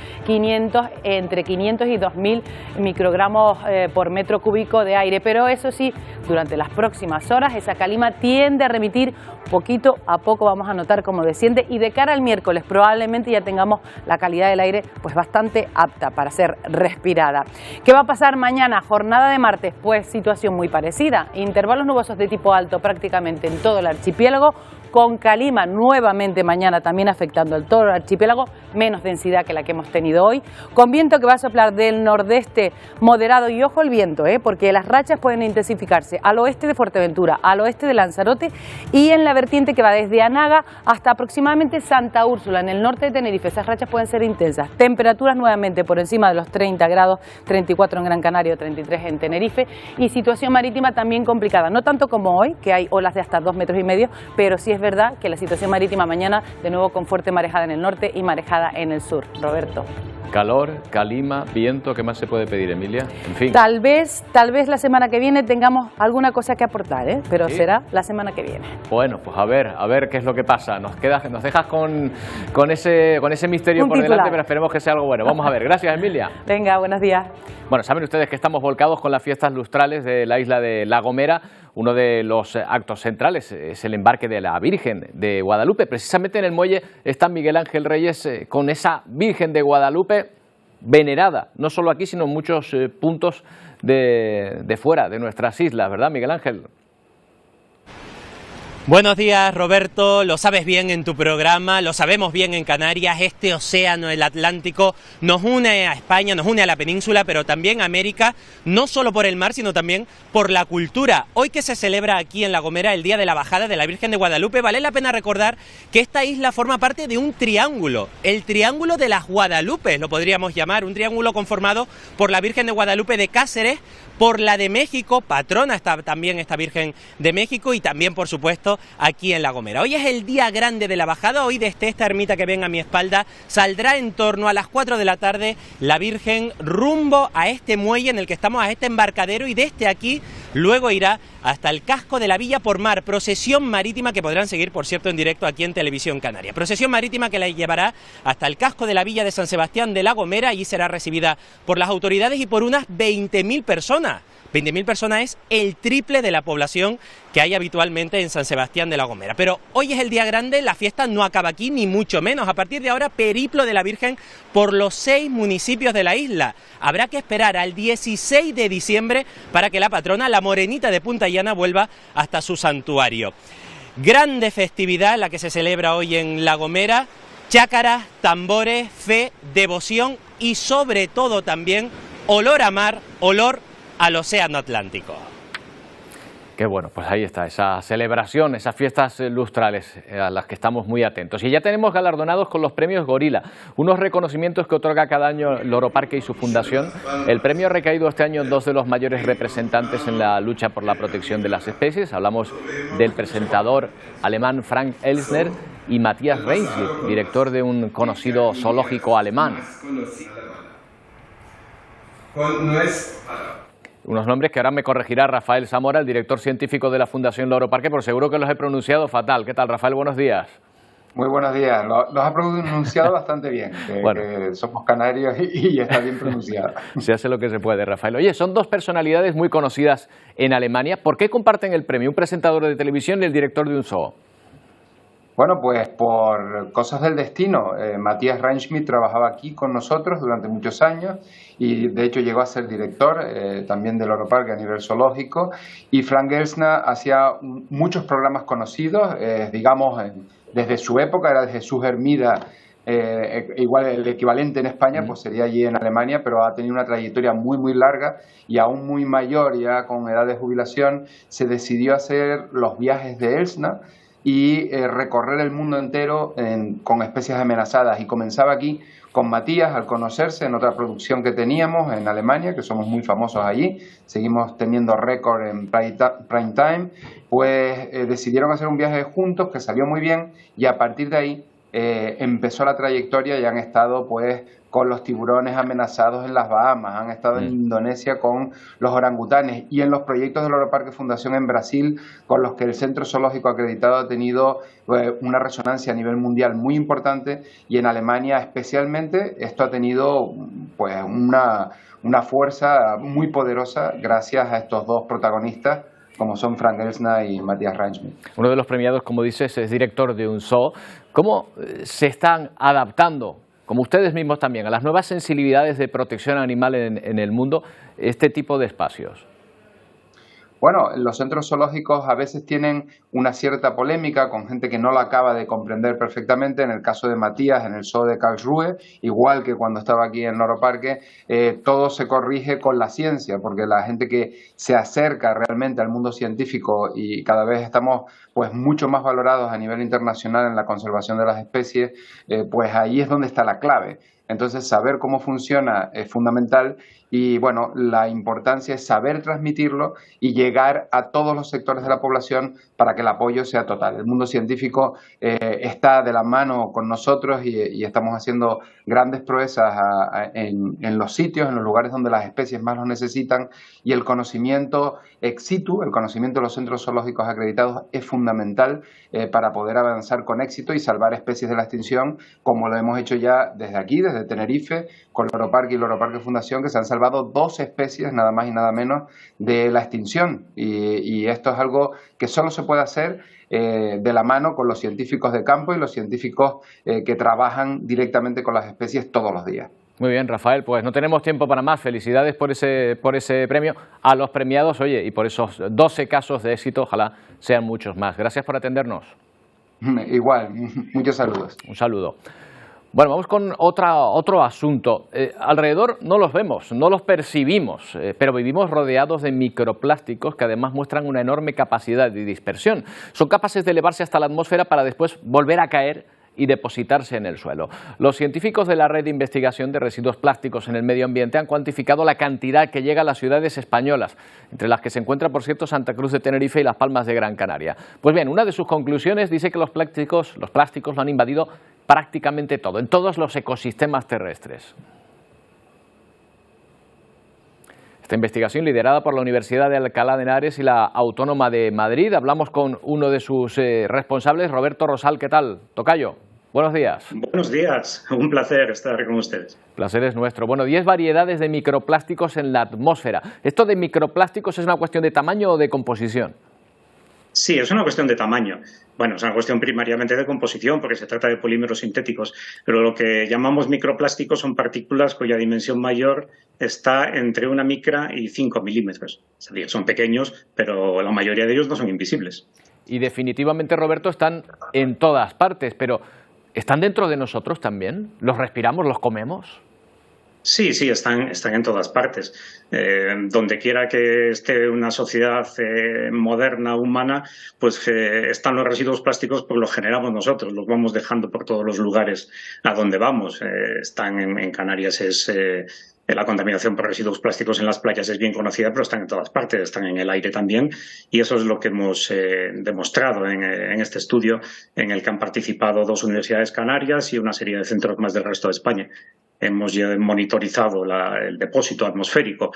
entre 500 y 2000 microgramos por metro cúbico de aire, pero eso sí, durante las próximas horas esa calima tiende a remitir poquito a poco, vamos a notar cómo desciende y de cara al miércoles probablemente ya tengamos la calidad del aire pues bastante apta para ser respirada. ¿Qué va a pasar mañana? Jornada de martes, pues situación muy parecida, intervalos nubosos de tipo alto prácticamente en todo el archipiélago, con calima nuevamente mañana también afectando todo el archipiélago, menos densidad que la que hemos tenido hoy, con viento que va a soplar del nordeste moderado y ojo el viento, porque las rachas pueden intensificarse al oeste de Fuerteventura, al oeste de Lanzarote y en la vertiente que va desde Anaga hasta aproximadamente Santa Úrsula, en el norte de Tenerife. Esas rachas pueden ser intensas, temperaturas nuevamente por encima de los 30 grados, 34 en Gran Canaria, 33 en Tenerife y situación marítima también complicada, no tanto como hoy, que hay olas de hasta 2,5 metros, pero sí es verdad que la situación marítima mañana de nuevo con fuerte marejada en el norte y marejada en el sur. Roberto.
Calor, calima, viento, ¿qué más se puede pedir, Emilia? En fin.
Tal vez la semana que viene tengamos alguna cosa que aportar, pero ¿sí? Será la semana que viene.
Bueno, pues a ver qué es lo que pasa. Nos dejas con ese misterio por delante, pero esperemos que sea algo bueno. Vamos a ver. Gracias, Emilia.
Venga, buenos días.
Bueno, saben ustedes que estamos volcados con las fiestas lustrales de la isla de La Gomera. Uno de los actos centrales es el embarque de la Virgen de Guadalupe. Precisamente en el muelle está Miguel Ángel Reyes con esa Virgen de Guadalupe venerada, no solo aquí, sino en muchos puntos de fuera de nuestras islas, ¿verdad, Miguel Ángel?
Buenos días, Roberto, lo sabes bien en tu programa, lo sabemos bien en Canarias, este océano, el Atlántico, nos une a España, nos une a la península, pero también a América, no solo por el mar, sino también por la cultura. Hoy que se celebra aquí en La Gomera el Día de la Bajada de la Virgen de Guadalupe, vale la pena recordar que esta isla forma parte de un triángulo, el Triángulo de las Guadalupes, lo podríamos llamar, un triángulo conformado por la Virgen de Guadalupe de Cáceres, por la de México, patrona también esta Virgen de México, y también, por supuesto, aquí en La Gomera. Hoy es el día grande de la bajada. Hoy desde esta ermita que ven a mi espalda saldrá en torno a las 4 de la tarde la Virgen rumbo a este muelle en el que estamos, a este embarcadero, y desde aquí luego irá hasta el casco de la Villa por Mar, procesión marítima que podrán seguir, por cierto, en directo aquí en Televisión Canaria. Procesión marítima que la llevará hasta el casco de la Villa de San Sebastián de La Gomera. Allí será recibida por las autoridades y por unas 20.000 personas. 20.000 personas es el triple de la población que hay habitualmente en San Sebastián de La Gomera. Pero hoy es el día grande, la fiesta no acaba aquí, ni mucho menos. A partir de ahora, periplo de la Virgen por los 6 municipios de la isla. Habrá que esperar al 16 de diciembre para que la patrona, la Morenita de Punta Llana, vuelva hasta su santuario. Grande festividad la que se celebra hoy en La Gomera. Chácaras, tambores, fe, devoción y sobre todo también olor a mar, olor al océano Atlántico.
Qué bueno, pues ahí está, esa celebración, esas fiestas lustrales a las que estamos muy atentos. Y ya tenemos galardonados con los premios Gorila, unos reconocimientos que otorga cada año Loro Parque y su fundación. El premio ha recaído este año en 2 de los mayores representantes en la lucha por la protección de las especies. Hablamos del presentador alemán Frank Elsner y Matthias Reinschmidt, director de un conocido zoológico alemán. Unos nombres que ahora me corregirá Rafael Zamora, el director científico de la Fundación Loro Parque, por seguro que los he pronunciado fatal. ¿Qué tal, Rafael? Buenos días.
Muy buenos días. Los ha pronunciado bastante bien. Que somos canarios y está bien pronunciado.
Se hace lo que se puede, Rafael. Oye, son 2 personalidades muy conocidas en Alemania. ¿Por qué comparten el premio? Un presentador de televisión y el director de un zoo.
Bueno, pues por cosas del destino. Matthias Reinschmidt trabajaba aquí con nosotros durante muchos años y de hecho llegó a ser director también del Loro Parque a nivel zoológico, y Frank Elsner hacía muchos programas conocidos, digamos, desde su época, era de Jesús Hermida, igual el equivalente en España pues sería allí en Alemania, pero ha tenido una trayectoria muy muy larga y aún muy mayor, ya con edad de jubilación, se decidió hacer los viajes de Elsner y recorrer el mundo entero con especies amenazadas. Y comenzaba aquí con Matthias, al conocerse en otra producción que teníamos en Alemania, que somos muy famosos allí, seguimos teniendo récord en prime time, pues decidieron hacer un viaje juntos que salió muy bien, y a partir de ahí empezó la trayectoria y han estado pues con los tiburones amenazados en las Bahamas, han estado en Indonesia con los orangutanes y en los proyectos del Loro Parque Fundación en Brasil, con los que el Centro Zoológico Acreditado ha tenido una resonancia a nivel mundial muy importante, y en Alemania especialmente esto ha tenido pues una fuerza muy poderosa gracias a estos 2 protagonistas como son Frank Elsner y Matthias Reinschmidt.
Uno de los premiados, como dices, es director de un zoo. ¿Cómo se están adaptando, como ustedes mismos también, a las nuevas sensibilidades de protección animal en el mundo, este tipo de espacios?
Bueno, los centros zoológicos a veces tienen una cierta polémica con gente que no la acaba de comprender perfectamente. En el caso de Matthias, en el zoo de Karlsruhe, igual que cuando estaba aquí en Loro Parque, todo se corrige con la ciencia, porque la gente que se acerca realmente al mundo científico, y cada vez estamos pues mucho más valorados a nivel internacional en la conservación de las especies, pues ahí es donde está la clave. Entonces, saber cómo funciona es fundamental y, bueno, la importancia es saber transmitirlo y llegar a todos los sectores de la población para que el apoyo sea total. El mundo científico está de la mano con nosotros y estamos haciendo grandes proezas en los sitios, en los lugares donde las especies más los necesitan, y el conocimiento ex situ, el conocimiento de los centros zoológicos acreditados es fundamental para poder avanzar con éxito y salvar especies de la extinción, como lo hemos hecho ya desde aquí, desde Tenerife, con Loro Parque y Loro Parque Fundación, que se han salvado 2 especies, nada más y nada menos, de la extinción. Y esto es algo que solo se puede hacer de la mano con los científicos de campo y los científicos que trabajan directamente con las especies todos los días.
Muy bien, Rafael, pues no tenemos tiempo para más. Felicidades por ese premio a los premiados, oye, y por esos 12 casos de éxito, ojalá sean muchos más. Gracias por atendernos.
Igual, muchos saludos.
Un saludo. Bueno, vamos con otro asunto. Alrededor no los vemos, no los percibimos, pero vivimos rodeados de microplásticos que además muestran una enorme capacidad de dispersión. Son capaces de elevarse hasta la atmósfera para después volver a caer y depositarse en el suelo. Los científicos de la Red de Investigación de Residuos Plásticos en el Medio Ambiente han cuantificado la cantidad que llega a las ciudades españolas, entre las que se encuentra, por cierto, Santa Cruz de Tenerife y Las Palmas de Gran Canaria. Pues bien, una de sus conclusiones dice que los plásticos lo han invadido prácticamente todo, en todos los ecosistemas terrestres. Esta investigación, liderada por la Universidad de Alcalá de Henares y la Autónoma de Madrid. Hablamos con uno de sus responsables, Roberto Rosal. ¿Qué tal, tocayo? Buenos días.
Buenos días, un placer estar con ustedes.
El placer es nuestro. Bueno, 10 variedades de microplásticos en la atmósfera. ¿Esto de microplásticos es una cuestión de tamaño o de composición?
Sí, es una cuestión de tamaño. Bueno, es una cuestión primariamente de composición porque se trata de polímeros sintéticos, pero lo que llamamos microplásticos son partículas cuya dimensión mayor está entre 1 micra y 5 milímetros. Es decir, son pequeños, pero la mayoría de ellos no son invisibles.
Y definitivamente, Roberto, están en todas partes, pero ¿están dentro de nosotros también? ¿Los respiramos, los comemos?
Sí, están en todas partes. Donde quiera que esté una sociedad moderna, humana, pues están los residuos plásticos, pues los generamos nosotros, los vamos dejando por todos los lugares a donde vamos. Están en Canarias, la contaminación por residuos plásticos en las playas es bien conocida, pero están en todas partes, están en el aire también, y eso es lo que hemos demostrado en este estudio, en el que han participado 2 universidades canarias y una serie de centros más del resto de España. Hemos monitorizado el depósito atmosférico,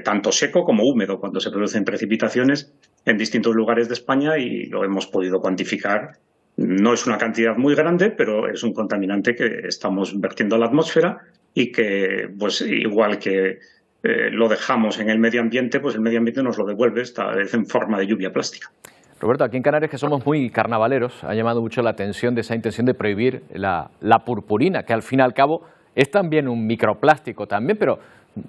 tanto seco como húmedo, cuando se producen precipitaciones en distintos lugares de España, y lo hemos podido cuantificar. No es una cantidad muy grande, pero es un contaminante que estamos vertiendo a la atmósfera y que, pues igual que lo dejamos en el medio ambiente, pues el medio ambiente nos lo devuelve, esta vez en forma de lluvia plástica.
Roberto, aquí en Canarias, que somos muy carnavaleros, ha llamado mucho la atención de esa intención de prohibir la purpurina, que al fin y al cabo es también un microplástico también, pero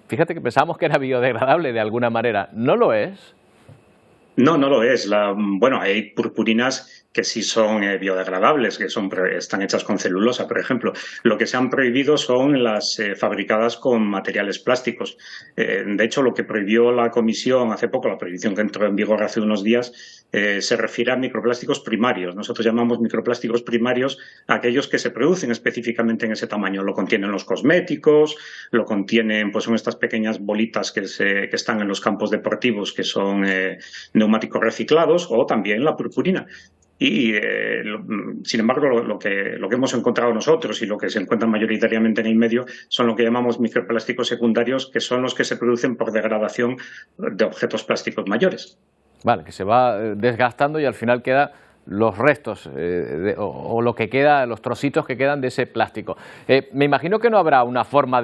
fíjate que pensábamos que era biodegradable de alguna manera. ¿No lo es?
No, no lo es. Bueno, hay purpurinas que sí son biodegradables, que están hechas con celulosa, por ejemplo. Lo que se han prohibido son las fabricadas con materiales plásticos. De hecho, lo que prohibió la Comisión hace poco, la prohibición que entró en vigor hace unos días, se refiere a microplásticos primarios. Nosotros llamamos microplásticos primarios a aquellos que se producen específicamente en ese tamaño. Lo contienen los cosméticos, lo contienen, pues son estas pequeñas bolitas que están en los campos deportivos, que son neumáticos reciclados, o también la purpurina. Y, sin embargo, lo que hemos encontrado nosotros y lo que se encuentra mayoritariamente en el medio son lo que llamamos microplásticos secundarios, que son los que se producen por degradación de objetos plásticos mayores.
Vale, que se va desgastando y al final queda los restos o lo que queda, los trocitos que quedan de ese plástico. Me imagino que no habrá una forma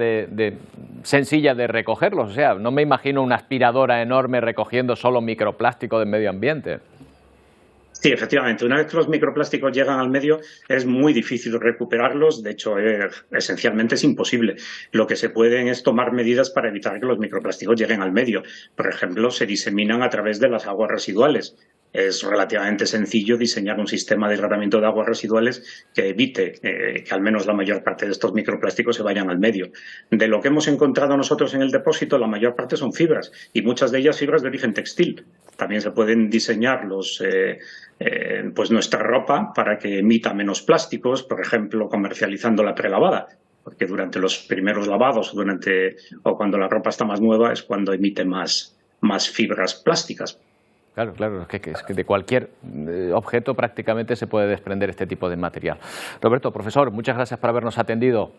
sencilla de recogerlos, o sea, no me imagino una aspiradora enorme recogiendo solo microplástico del medio ambiente.
Sí, efectivamente. Una vez que los microplásticos llegan al medio es muy difícil recuperarlos. De hecho, esencialmente es imposible. Lo que se pueden es tomar medidas para evitar que los microplásticos lleguen al medio. Por ejemplo, se diseminan a través de las aguas residuales. Es relativamente sencillo diseñar un sistema de tratamiento de aguas residuales que evite que al menos la mayor parte de estos microplásticos se vayan al medio. De lo que hemos encontrado nosotros en el depósito, la mayor parte son fibras, y muchas de ellas fibras de origen textil. También se pueden diseñar pues nuestra ropa para que emita menos plásticos, por ejemplo, comercializando la prelavada, porque durante los primeros lavados o cuando la ropa está más nueva es cuando emite más fibras plásticas.
Claro, es que de cualquier objeto prácticamente se puede desprender este tipo de material. Roberto, profesor, muchas gracias por habernos atendido.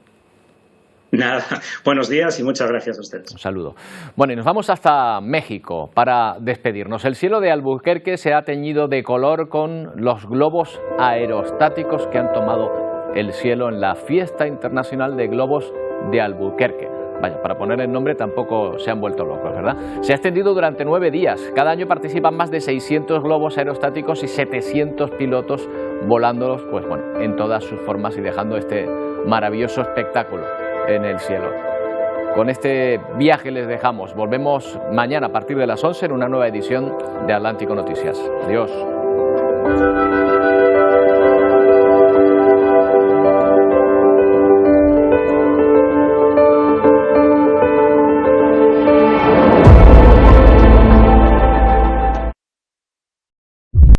Nada, buenos días y muchas gracias a ustedes.
Un saludo. Bueno, y nos vamos hasta México para despedirnos. El cielo de Albuquerque se ha teñido de color con los globos aerostáticos que han tomado el cielo en la Fiesta Internacional de Globos de Albuquerque. Vaya, para poner el nombre tampoco se han vuelto locos, ¿verdad? Se ha extendido durante 9 días. Cada año participan más de 600 globos aerostáticos y 700 pilotos volándolos, pues bueno, en todas sus formas y dejando este maravilloso espectáculo en el cielo. Con este viaje les dejamos. Volvemos mañana a partir de las 11 en una nueva edición de Atlántico Noticias. Adiós.